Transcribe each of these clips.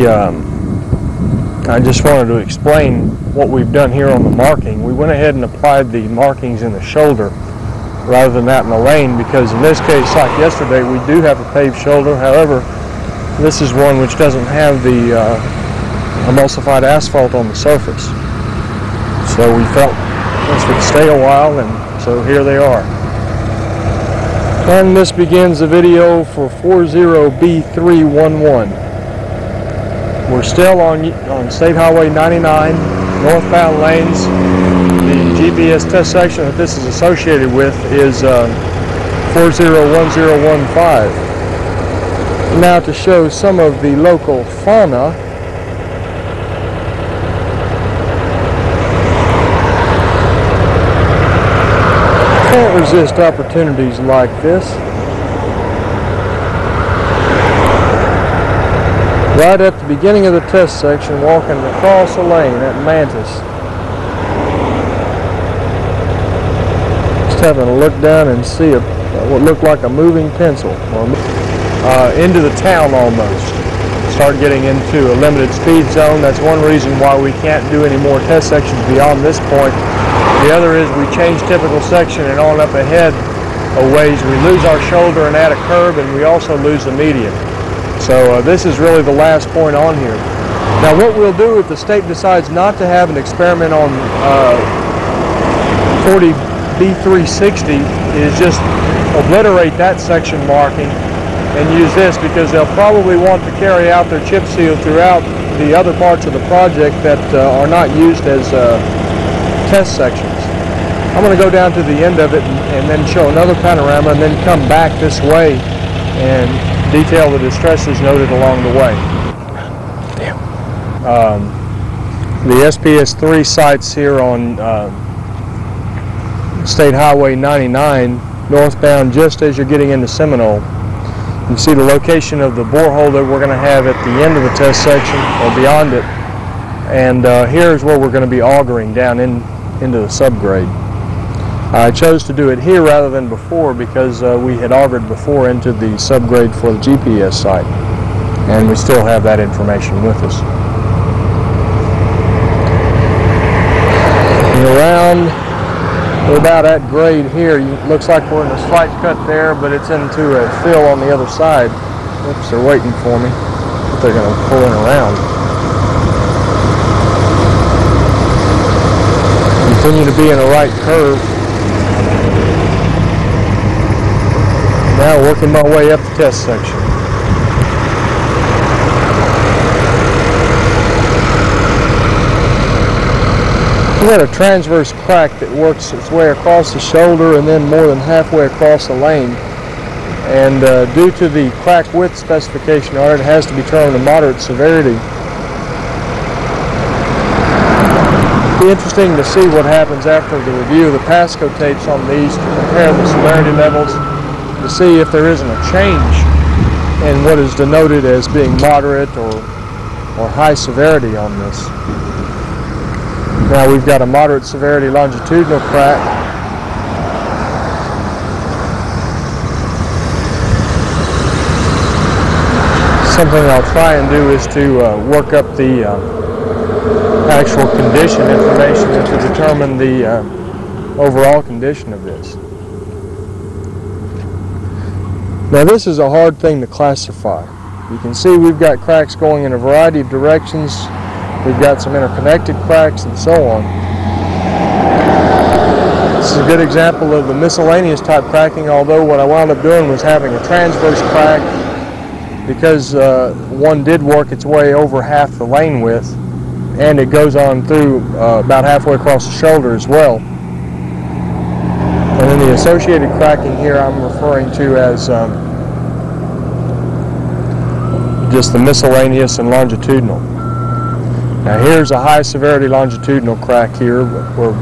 I just wanted to explain what we've done here on the marking. We went ahead and applied the markings in the shoulder rather than out in the lane, because in this case, like yesterday, we do have a paved shoulder. However, this is one which doesn't have the emulsified asphalt on the surface. So we felt this would stay a while, and so here they are. And this begins the video for 40B311. We're still on State Highway 99, northbound lanes. The GPS test section that this is associated with is 401015. Now, to show some of the local fauna, can't resist opportunities like this. Right at the beginning of the test section, walking across the lane at Mantis. Just having a look down and see what looked like a moving pencil, into the town almost. Start getting into a limited speed zone. That's one reason why we can't do any more test sections beyond this point. The other is we change typical section and on up ahead a ways. We lose our shoulder and add a curb, and we also lose the median. So this is really the last point on here. Now, what we'll do if the state decides not to have an experiment on 40B360 is just obliterate that section marking and use this, because they'll probably want to carry out their chip seal throughout the other parts of the project that are not used as test sections. I'm going to go down to the end of it and then show another panorama, and then come back this way and detail the distresses noted along the way. The SPS3 sites here on State Highway 99, northbound, just as you're getting into Seminole. You can see the location of the borehole that we're going to have at the end of the test section, or beyond it. And here's where we're going to be augering down into the subgrade. I chose to do it here rather than before because we had augured before into the subgrade for the GPS site, and we still have that information with us. And around, we're about at grade here. Looks like we're in a slight cut there, but it's into a fill on the other side. Oops, they're waiting for me, but they're going to pull in around. Continue to be in a right curve. Now working my way up the test section. We got a transverse crack that works its way across the shoulder and then more than halfway across the lane. And due to the crack width specification on it, has to be determined a moderate severity. It'll be interesting to see what happens after the review of the Pasco tapes on these to compare the severity levels, to see if there isn't a change in what is denoted as being moderate or high severity on this. Now we've got a moderate severity longitudinal crack. Something I'll try and do is to work up the actual condition information and to determine the overall condition of this. Now this is a hard thing to classify. You can see we've got cracks going in a variety of directions. We've got some interconnected cracks and so on. This is a good example of the miscellaneous type cracking, although what I wound up doing was having a transverse crack because one did work its way over half the lane width, and it goes on through about halfway across the shoulder as well. And then the associated cracking here I'm referring to as just the miscellaneous and longitudinal. Now here's a high severity longitudinal crack here. We're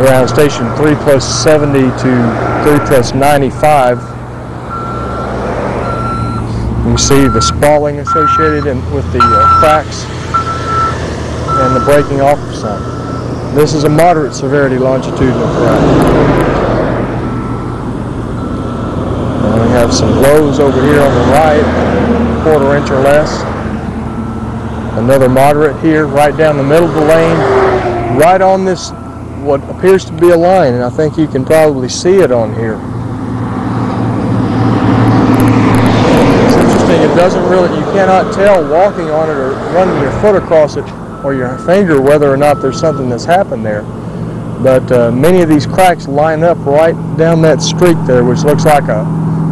around station 3 plus 70 to 3 plus 95. You see the spalling associated with the cracks and the breaking off of some. This is a moderate severity longitudinal crack. And we have some lows over here on the right, 1/4 inch or less. Another moderate here, right down the middle of the lane, right on this, what appears to be a line, and I think you can probably see it on here. It's interesting, it doesn't really, you cannot tell walking on it or running your foot across it or your finger whether or not there's something that's happened there. But many of these cracks line up right down that streak there, which looks like a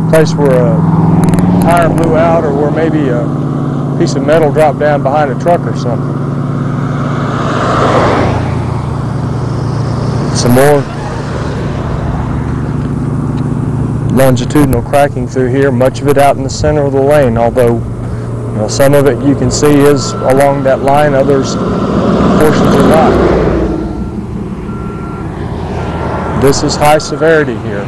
place where a tire blew out or where maybe a piece of metal dropped down behind a truck or something. Some more longitudinal cracking through here, much of it out in the center of the lane, although some of it you can see is along that line, others portions are not. This is high severity here.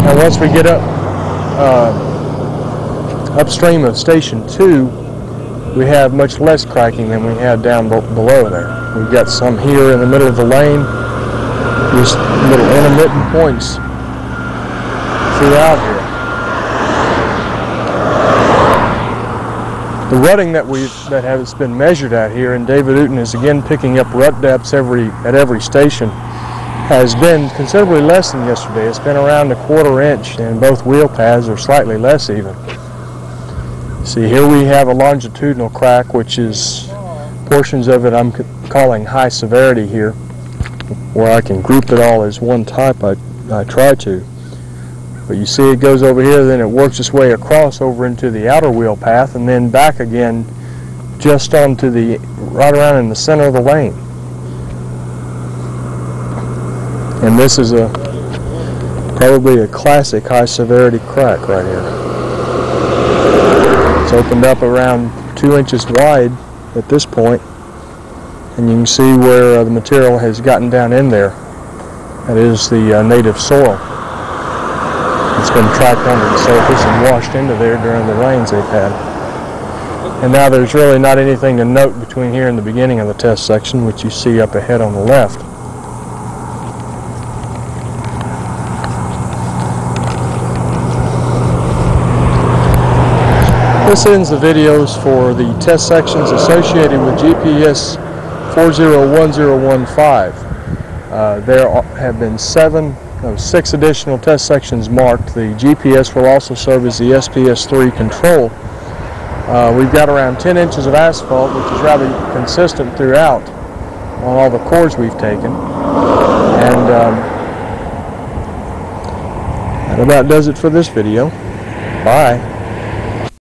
And once we get up upstream of Station 2, we have much less cracking than we had down below there. We've got some here in the middle of the lane, just little intermittent points throughout here. The rutting that has been measured out here, and David Uten is again picking up rut depths at every station, has been considerably less than yesterday. It's been around a 1/4 inch, and both wheel paths are slightly less even. See, here we have a longitudinal crack, which is portions of it I'm calling high severity here, where I can group it all as one type. I try to. But you see it goes over here, then it works its way across over into the outer wheel path, and then back again just onto right around in the center of the lane. And this is probably a classic high severity crack right here. It's opened up around 2 inches wide at this point, and you can see where the material has gotten down in there. That is the native soil. It's been tracked under the surface and washed into there during the rains they've had. And now there's really not anything to note between here and the beginning of the test section, which you see up ahead on the left. This ends the videos for the test sections associated with GPS 401015. There have been 6 additional test sections marked. The GPS will also serve as the SPS3 control. We've got around 10 inches of asphalt, which is rather consistent throughout on all the cores we've taken. And that about does it for this video. Bye.